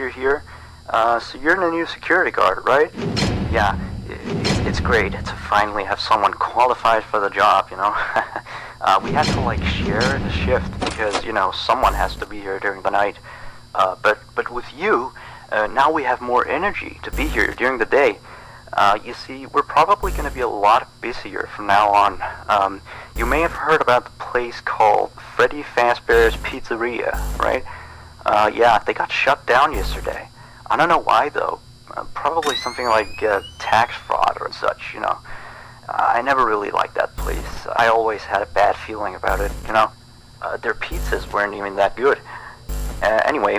you're here. So you're the new security guard, right? Yeah, it's great to finally have someone qualified for the job, you know? We had to, like, share the shift because, you know, someone has to be here during the night. But with you, now we have more energy to be here during the day. You see, we're probably going to be a lot busier from now on. You may have heard about the place called Freddy Fazbear's Pizzeria, right? Yeah, they got shut down yesterday. I don't know why, though. Probably something like tax fraud or such, you know. I never really liked that place. I always had a bad feeling about it, you know. Their pizzas weren't even that good. Anyway,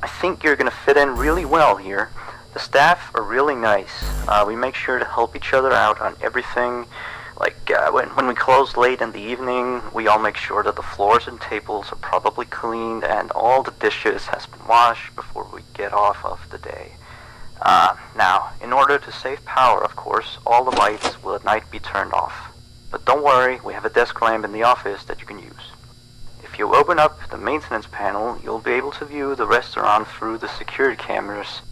I think you're gonna fit in really well here. The staff are really nice. We make sure to help each other out on everything. Like, when we close late in the evening, we all make sure that the floors and tables are properly cleaned and all the dishes has been washed before we get off of the day. Now, in order to save power, of course, all the lights will at night be turned off. But don't worry, we have a desk lamp in the office that you can use. If you open up the maintenance panel, you'll be able to view the restaurant through the security cameras.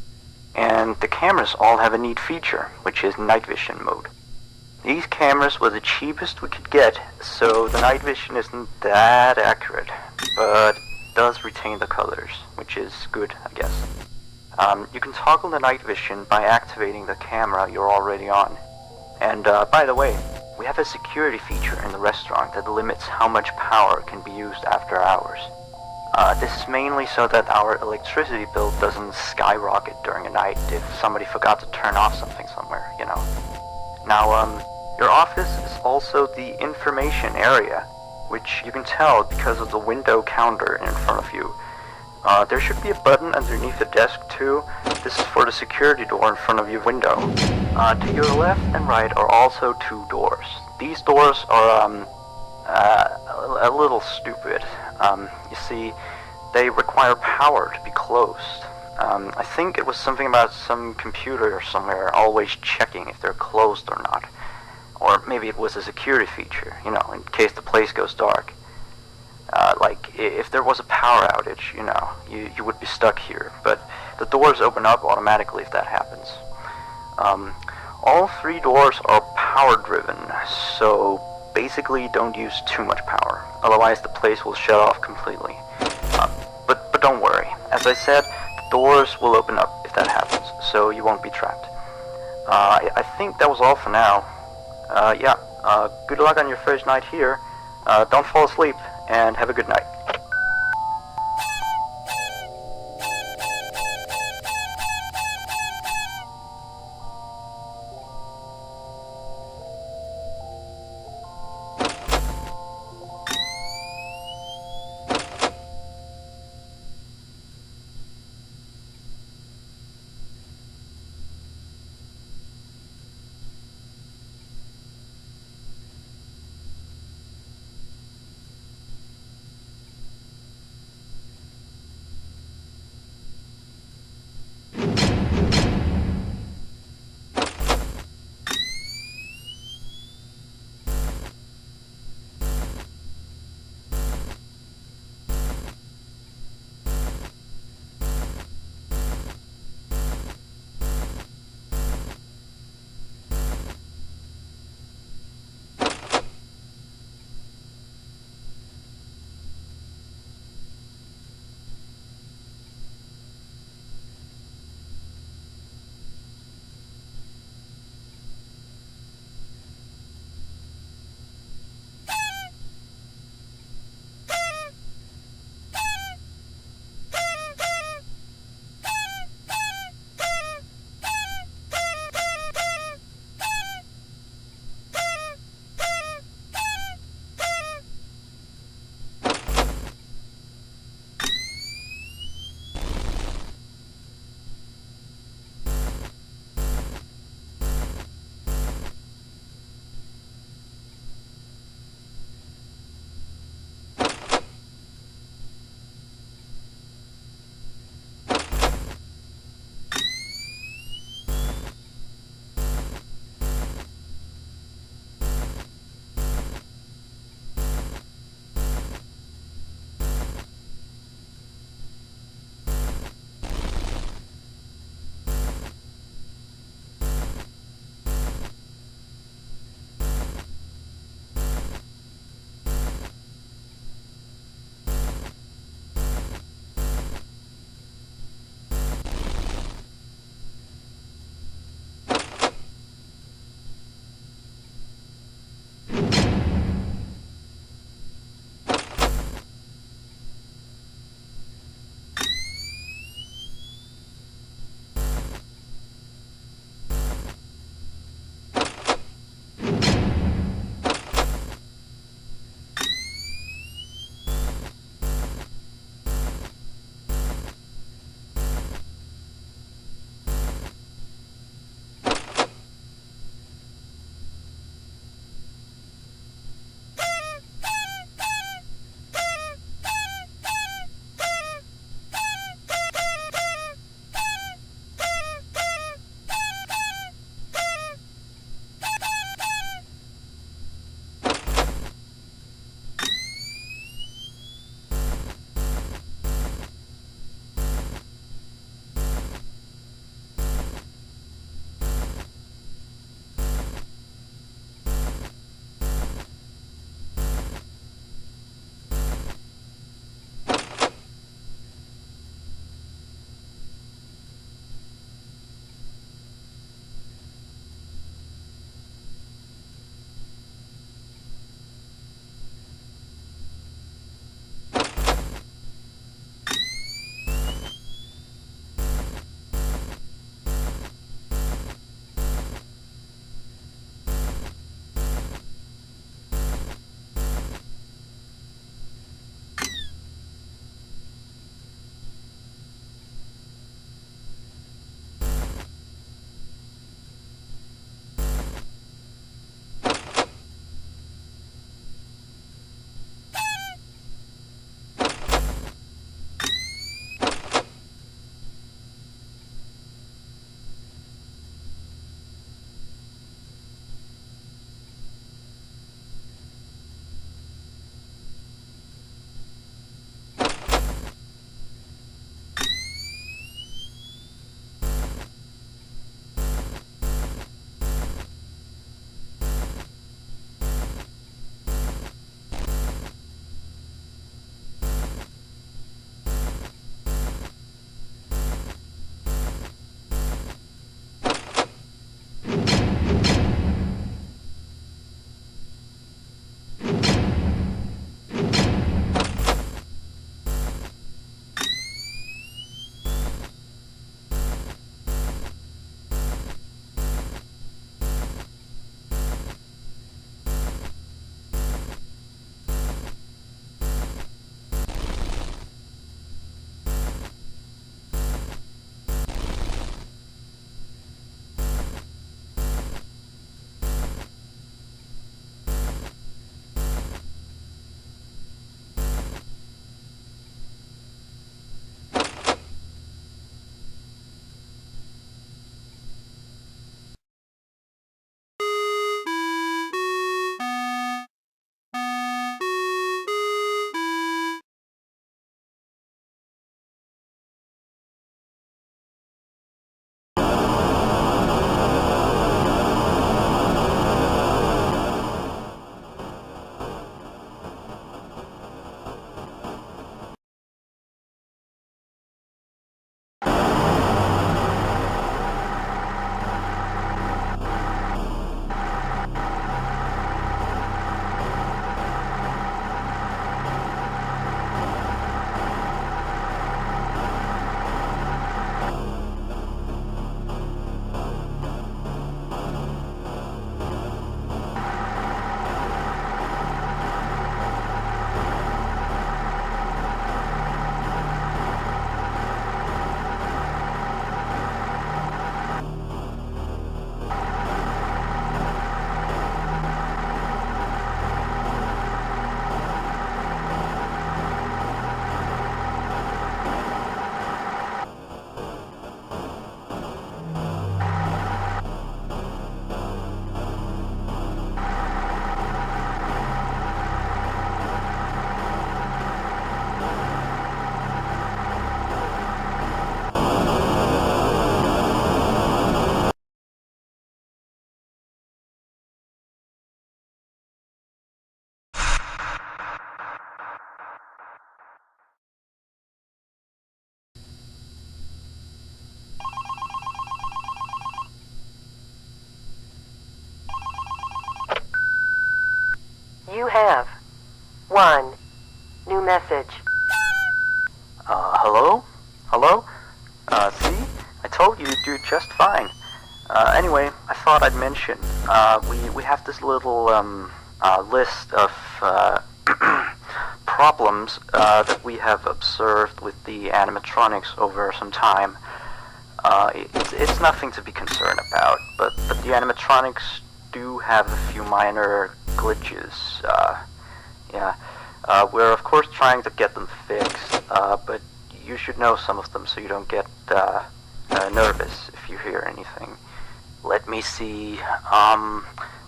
And the cameras all have a neat feature, which is night vision mode. These cameras were the cheapest we could get, so the night vision isn't that accurate, but it does retain the colors, which is good, I guess. You can toggle the night vision by activating the camera you're already on. And by the way, we have a security feature in the restaurant that limits how much power can be used after hours. This is mainly so that our electricity bill doesn't skyrocket during the night if somebody forgot to turn off something somewhere, you know. Now, your office is also the information area, which you can tell because of the window counter in front of you. There should be a button underneath the desk too. This is for the security door in front of your window. To your left and right are also two doors. These doors are a little stupid. You see, they require power to be closed. I think it was something about some computer somewhere always checking if they're closed or not. Or maybe it was a security feature, you know, in case the place goes dark. Like, if there was a power outage, you know, you would be stuck here, but the doors open up automatically if that happens. All three doors are power-driven, so basically don't use too much power, otherwise the place will shut off completely. But don't worry, as I said, the doors will open up if that happens, so you won't be trapped. I think that was all for now. Yeah, good luck on your first night here. Don't fall asleep, and have a good night. do just fine. Anyway, I thought I'd mention, we have this little, list of, problems, that we have observed with the animatronics over some time. It's nothing to be concerned about, but the animatronics do have a few minor glitches. Yeah. We're of course trying to get them fixed, but you should know some of them so you don't get nervous if you hear anything. Let me see.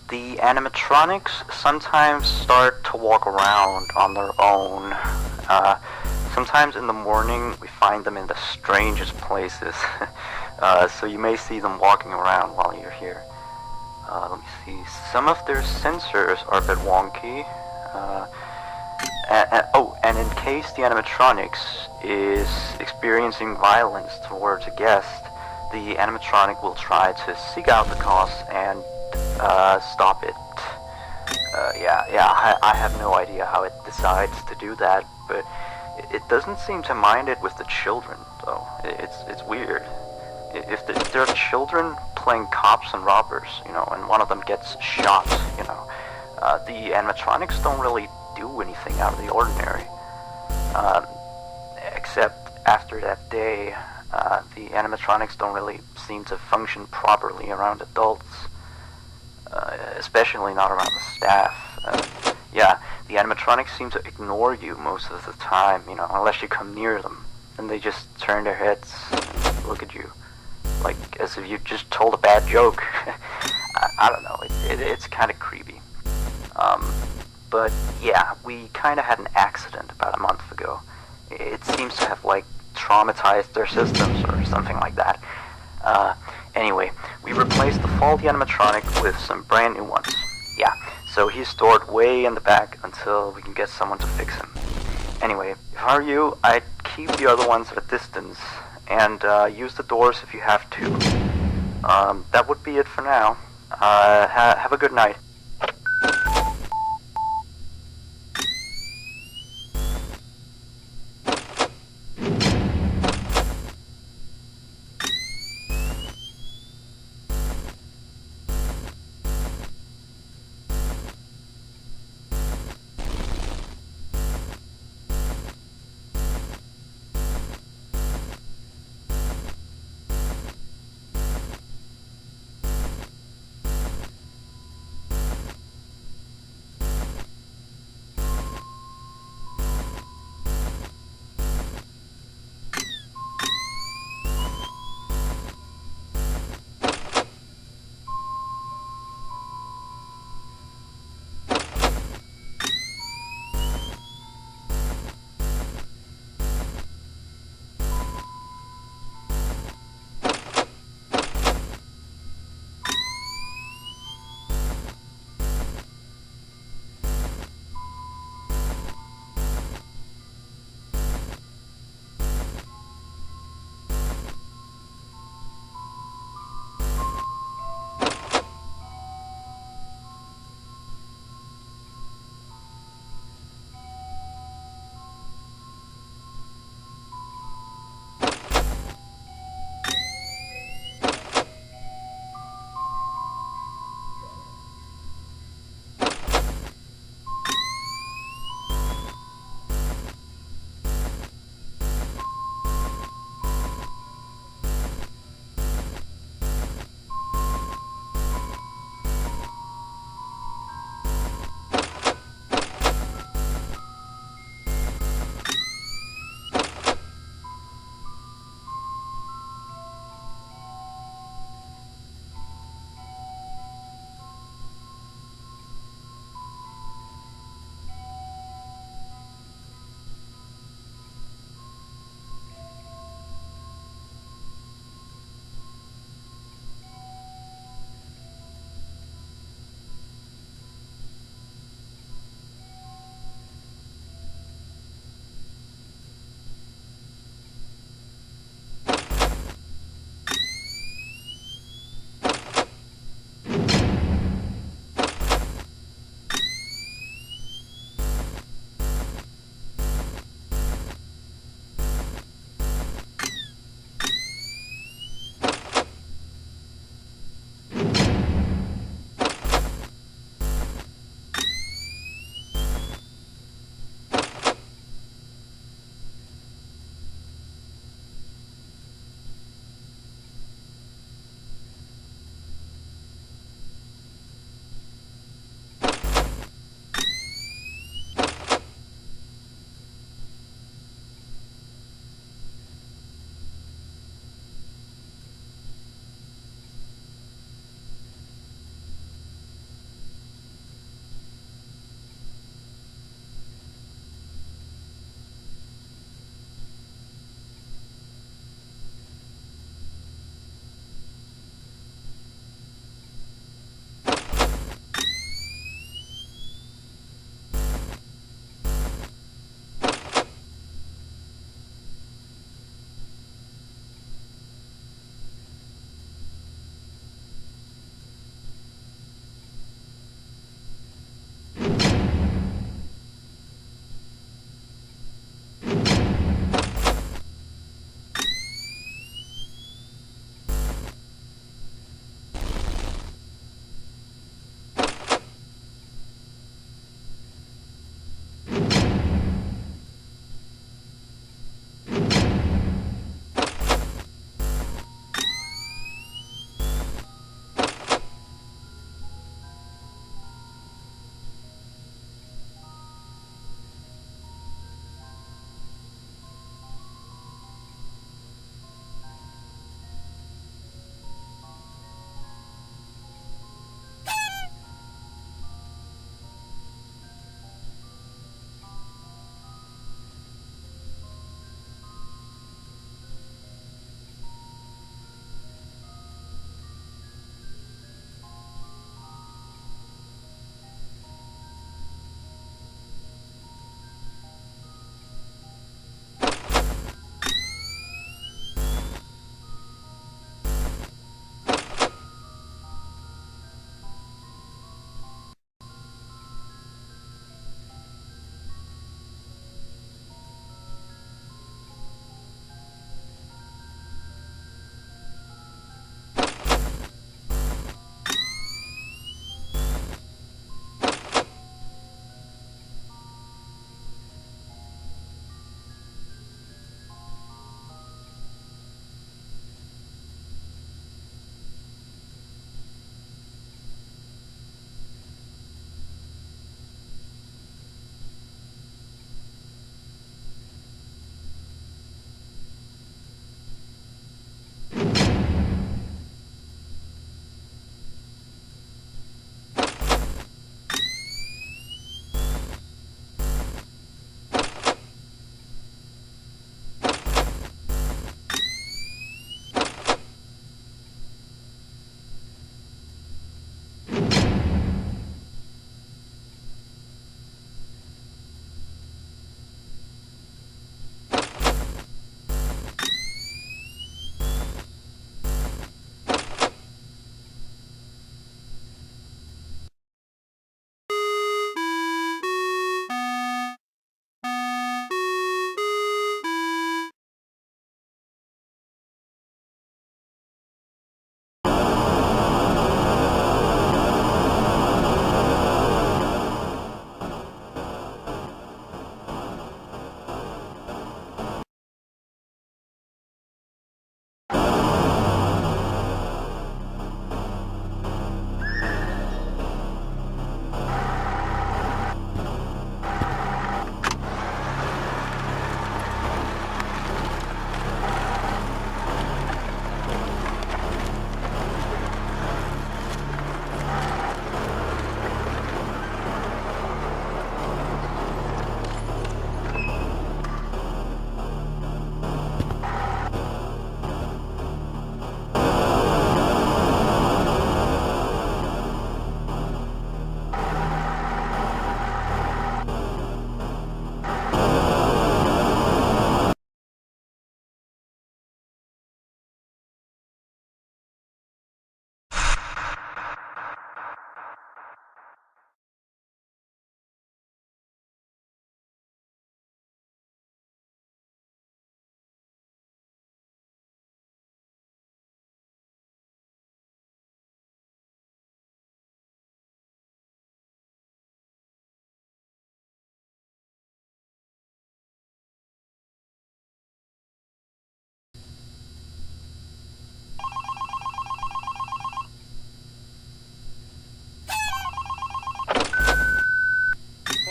The animatronics sometimes start to walk around on their own. Sometimes in the morning we find them in the strangest places. So you may see them walking around while you're here. Let me see. Some of their sensors are a bit wonky. And in case the animatronics is experiencing violence towards a guest, the animatronic will try to seek out the cause and stop it. I have no idea how it decides to do that, but it doesn't seem to mind it with the children, though. It's weird. If there are children playing cops and robbers, and one of them gets shot, the animatronics don't really do anything out of the ordinary. Except after that day, the animatronics don't really seem to function properly around adults. Especially not around the staff. The animatronics seem to ignore you most of the time, unless you come near them. And they just turn their heads and look at you. Like, as if you just told a bad joke. I don't know, it's kind of creepy. But yeah, we kind of had an accident about a month ago. It seems to have, traumatized their systems or something like that. Anyway, we replaced the faulty animatronic with some brand new ones. Yeah, so he's stored way in the back until we can get someone to fix him. Anyway, if I were you, I'd keep the other ones at a distance, and use the doors if you have to. That would be it for now. Have a good night.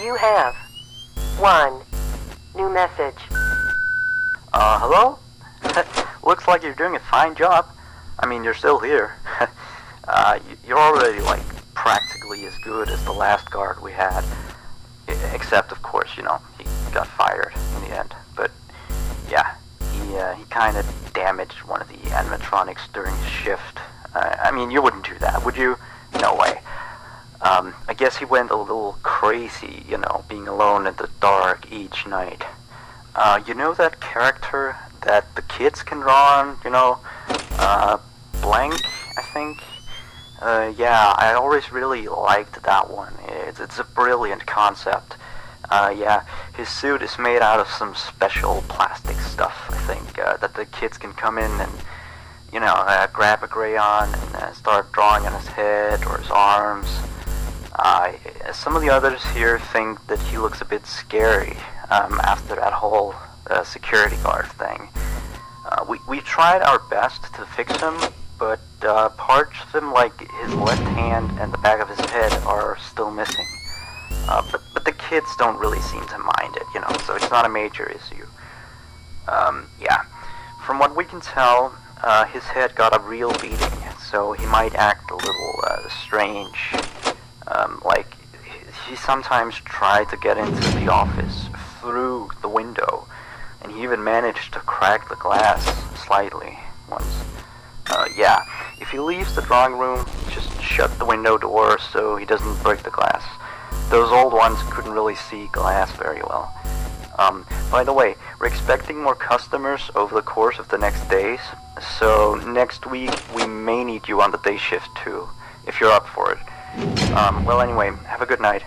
You have one new message. Hello? Looks like you're doing a fine job. I mean, you're still here. You're already, like, practically as good as the last guard we had. Except, of course, he got fired in the end. But, yeah, he kind of damaged one of the animatronics during his shift. I mean, you wouldn't do that, would you? No way. I guess he went a little crazy, being alone in the dark each night. You know that character that the kids can draw on, Blank, I think? Yeah, I always really liked that one. It's a brilliant concept. Yeah, his suit is made out of some special plastic stuff, I think, that the kids can come in and, grab a crayon and start drawing on his head or his arms. Some of the others here think that he looks a bit scary after that whole security guard thing. We tried our best to fix him, but parts of him, like his left hand and the back of his head, are still missing. But the kids don't really seem to mind it, so it's not a major issue. Yeah, from what we can tell, his head got a real beating, so he might act a little strange. Like, he sometimes tried to get into the office through the window, and he even managed to crack the glass slightly once. Yeah, if he leaves the drawing room, just shut the window door so he doesn't break the glass. Those old ones couldn't really see glass very well. By the way, we're expecting more customers over the course of the next days, so next week we may need you on the day shift too, if you're up for it. Well, anyway, have a good night.